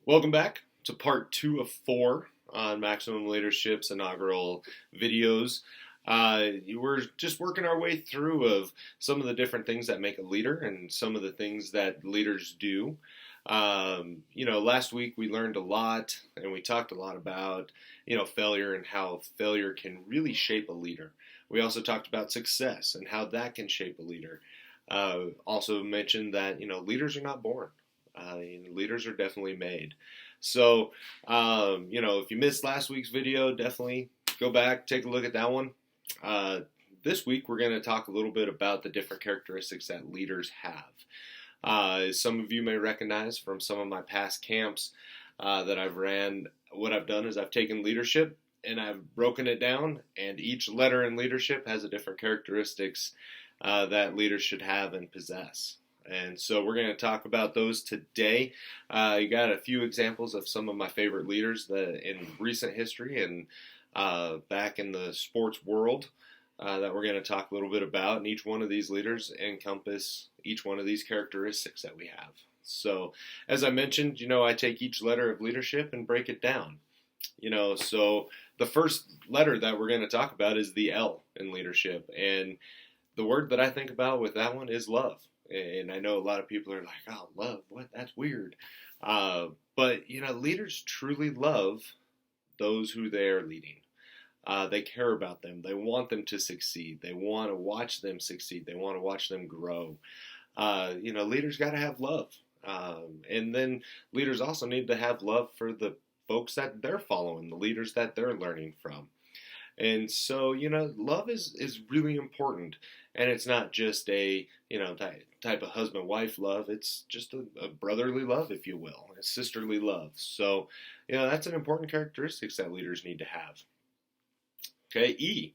Welcome back to part 2 of 4 on Maximum Leadership's inaugural videos. We're just working our way through of some of the different things that make a leader and some of the things that leaders do. Last week we learned a lot and we talked a lot about, failure and how failure can really shape a leader. We also talked about success and how that can shape a leader. Also mentioned that, leaders are not born. Leaders are definitely made. So, if you missed last week's video, definitely go back, take a look at that one. This week, we're going to talk a little bit about the different characteristics that leaders have. As some of you may recognize from some of my past camps that I've ran, what I've done is I've taken leadership and I've broken it down, and each letter in leadership has a different characteristics that leaders should have and possess. And so we're going to talk about those today. You got a few examples of some of my favorite leaders that in recent history and back in the sports world that we're going to talk a little bit about. And each one of these leaders encompass each one of these characteristics that we have. So as I mentioned, I take each letter of leadership and break it down. So the first letter that we're going to talk about is the L in leadership. And the word that I think about with that one is love. And I know a lot of people are like, oh, love, what? That's weird. But leaders truly love those who they are leading. They care about them. They want them to succeed. They want to watch them succeed. They want to watch them grow. Leaders got to have love. And then leaders also need to have love for the folks that they're following, the leaders that they're learning from. And so, love is really important. And it's not just a, type of husband-wife love. It's just a brotherly love, if you will, a sisterly love. So, that's an important characteristic that leaders need to have. Okay, E,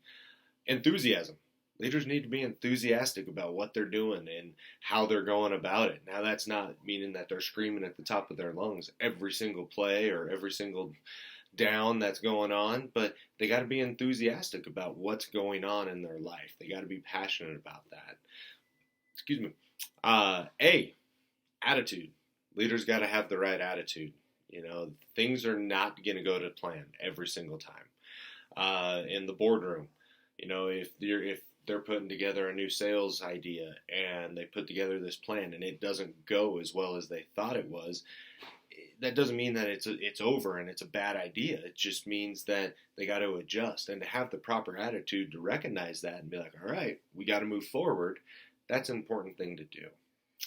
enthusiasm. Leaders need to be enthusiastic about what they're doing and how they're going about it. Now, that's not meaning that they're screaming at the top of their lungs every single play or every single down that's going on, but they got to be enthusiastic about what's going on in their life. They got to be passionate about that. Excuse me. A, attitude. Leaders got to have the right attitude. Things are not going to go to plan every single time. In the boardroom, if they're putting together a new sales idea and they put together this plan and it doesn't go as well as they thought it was, that doesn't mean that it's over and it's a bad idea. It just means that they got to adjust and to have the proper attitude to recognize that and be like, all right, we got to move forward. That's an important thing to do.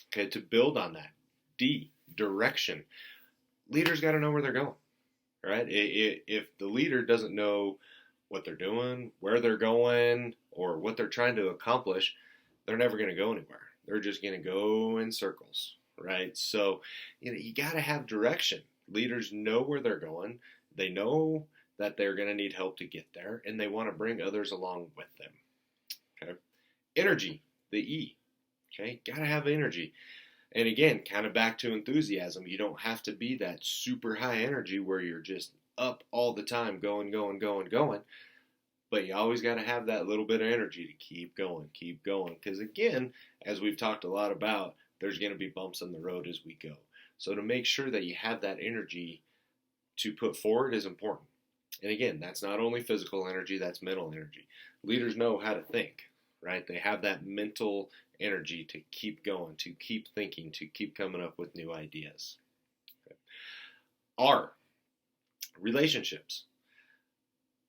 Okay, to build on that. D, direction. Leaders got to know where they're going. Right? If the leader doesn't know what they're doing, where they're going, or what they're trying to accomplish, they're never going to go anywhere. They're just going to go in circles. Right? So, you got to have direction. Leaders know where they're going. They know that they're going to need help to get there, and they want to bring others along with them. Okay? Energy, the E. Okay? Got to have energy. And again, kind of back to enthusiasm. You don't have to be that super high energy where you're just up all the time, going. But you always got to have that little bit of energy to keep going. Because again, as we've talked a lot about, there's going to be bumps in the road as we go. So to make sure that you have that energy to put forward is important. And again, that's not only physical energy, that's mental energy. Leaders know how to think, right? They have that mental energy to keep going, to keep thinking, to keep coming up with new ideas. Okay. R, relationships.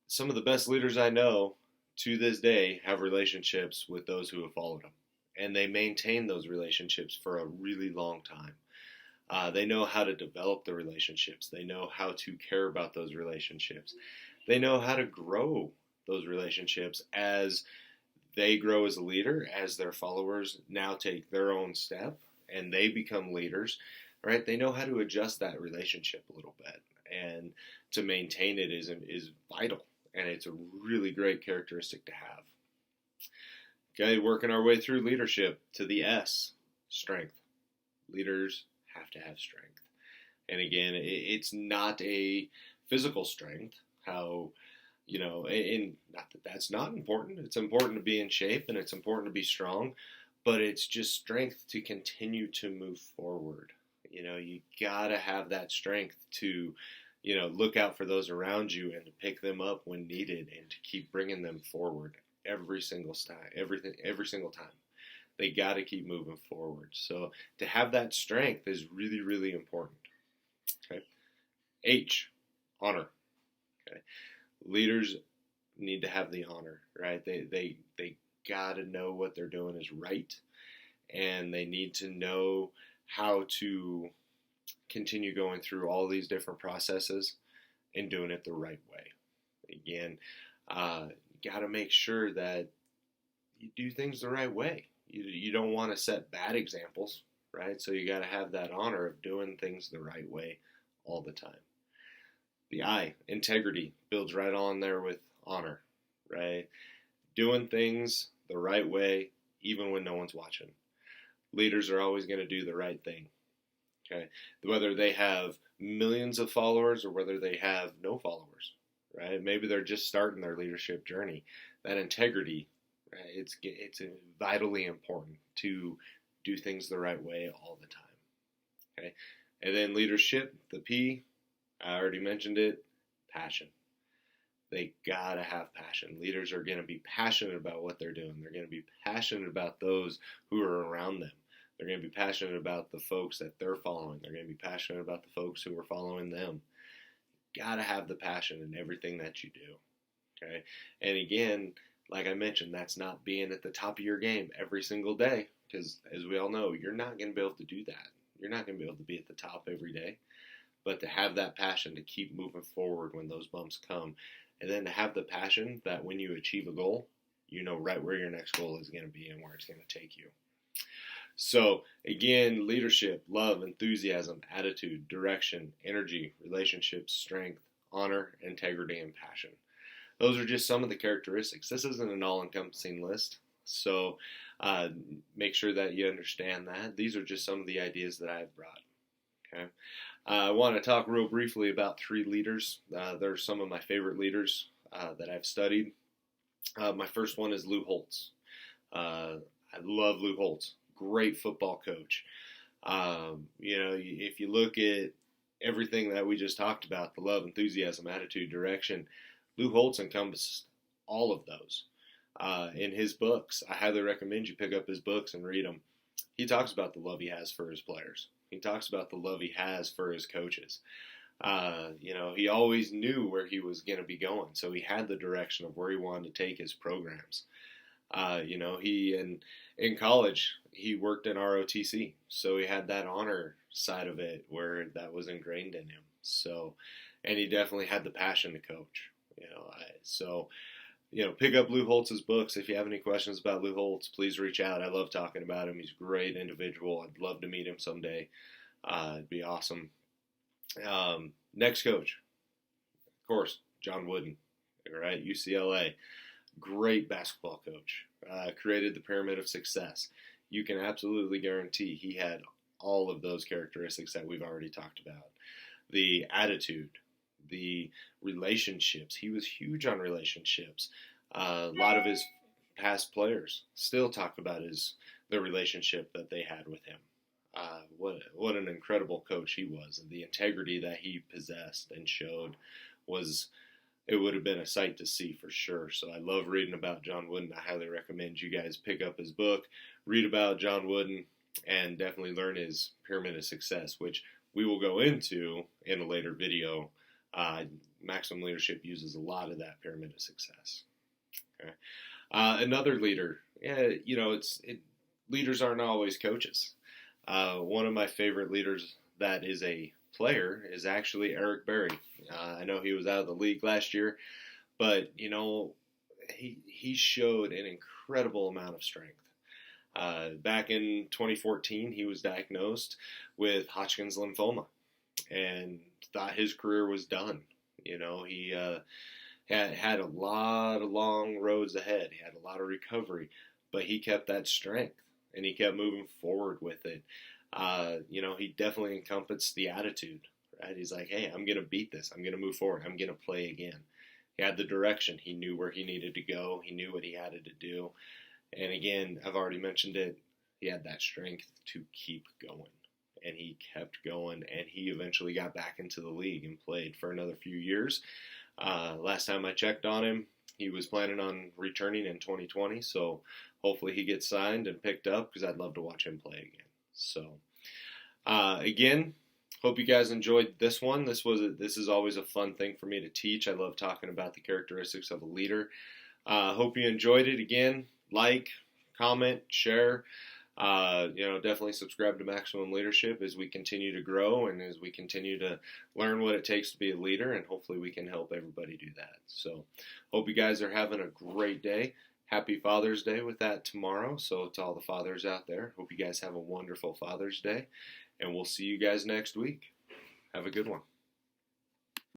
Some of the best leaders I know to this day have relationships with those who have followed them. And they maintain those relationships for a really long time. They know how to develop the relationships. They know how to care about those relationships. They know how to grow those relationships as they grow as a leader, as their followers now take their own step and they become leaders, right? They know how to adjust that relationship a little bit. And to maintain it is vital. And it's a really great characteristic to have. Okay, working our way through leadership to the S, strength. Leaders have to have strength. And again, it's not a physical strength, and not that that's not important. It's important to be in shape and it's important to be strong, but it's just strength to continue to move forward. You gotta have that strength to, look out for those around you and to pick them up when needed and to keep bringing them forward every single time. Every single time. They gotta keep moving forward. So to have that strength is really, really important. Okay. H, honor. Okay. Leaders need to have the honor, right? They gotta know what they're doing is right, and they need to know how to continue going through all these different processes and doing it the right way. Again, you got to make sure that you do things the right way. You don't want to set bad examples, right? So you got to have that honor of doing things the right way all the time. The I, integrity, builds right on there with honor, right? Doing things the right way, even when no one's watching. Leaders are always going to do the right thing. Okay, whether they have millions of followers or whether they have no followers, right? Maybe they're just starting their leadership journey. That integrity, right? It's vitally important to do things the right way all the time. Okay, and then leadership, the P, I already mentioned it, passion. They gotta have passion. Leaders are gonna be passionate about what they're doing. They're gonna be passionate about those who are around them. They're going to be passionate about the folks that they're following. They're going to be passionate about the folks who are following them. Got to have the passion in everything that you do. Okay? And again, like I mentioned, that's not being at the top of your game every single day, because as we all know, you're not going to be able to do that. You're not going to be able to be at the top every day. But to have that passion to keep moving forward when those bumps come, and then to have the passion that when you achieve a goal, you know right where your next goal is going to be and where it's going to take you. So, again, leadership, love, enthusiasm, attitude, direction, energy, relationships, strength, honor, integrity, and passion. Those are just some of the characteristics. This isn't an all-encompassing list, so make sure that you understand that. These are just some of the ideas that I've brought. Okay, I want to talk real briefly about 3 leaders. They're some of my favorite leaders that I've studied. My first one is Lou Holtz. I love Lou Holtz. Great football coach. If you look at everything that we just talked about, the love, enthusiasm, attitude, direction, Lou Holtz encompasses all of those in his books. I highly recommend you pick up his books and read them. He talks about the love he has for his players. He talks about the love he has for his coaches. He always knew where he was going to be going, so he had the direction of where he wanted to take his programs. He in college, he worked in ROTC, so he had that honor side of it where that was ingrained in him. So, and he definitely had the passion to coach. Pick up Lou Holtz's books. If you have any questions about Lou Holtz, please reach out. I love talking about him. He's a great individual. I'd love to meet him someday. It'd be awesome. Next coach, of course, John Wooden, right? UCLA. Great basketball coach. Created the Pyramid of Success. You can absolutely guarantee he had all of those characteristics that we've already talked about. The attitude, the relationships. He was huge on relationships. A lot of his past players still talk about the relationship that they had with him. What an incredible coach he was. And the integrity that he possessed and showed it would have been a sight to see for sure. So I love reading about John Wooden. I highly recommend you guys pick up his book, read about John Wooden, and definitely learn his Pyramid of Success, which we will go into in a later video. Maximum Leadership uses a lot of that Pyramid of Success. Okay. Another leader, leaders aren't always coaches. One of my favorite leaders that is a player is actually Eric Berry. I know he was out of the league last year, but he showed an incredible amount of strength. Back in 2014, he was diagnosed with Hodgkin's lymphoma and thought his career was done. He had a lot of long roads ahead. He had a lot of recovery, but he kept that strength and he kept moving forward with it. He definitely encompassed the attitude, right? He's like, hey, I'm going to beat this. I'm going to move forward. I'm going to play again. He had the direction. He knew where he needed to go. He knew what he had to do. And again, I've already mentioned it. He had that strength to keep going. and he kept going, and he eventually got back into the league and played for another few years. Last time I checked on him, he was planning on returning in 2020, so hopefully he gets signed and picked up because I'd love to watch him play again. So, again, hope you guys enjoyed this one. This is always a fun thing for me to teach. I love talking about the characteristics of a leader. Hope you enjoyed it. Again, like, comment, share. Definitely subscribe to Maximum Leadership as we continue to grow and as we continue to learn what it takes to be a leader, and hopefully we can help everybody do that. So, hope you guys are having a great day. Happy Father's Day with that tomorrow. So, to all the fathers out there, hope you guys have a wonderful Father's Day, and we'll see you guys next week. Have a good one.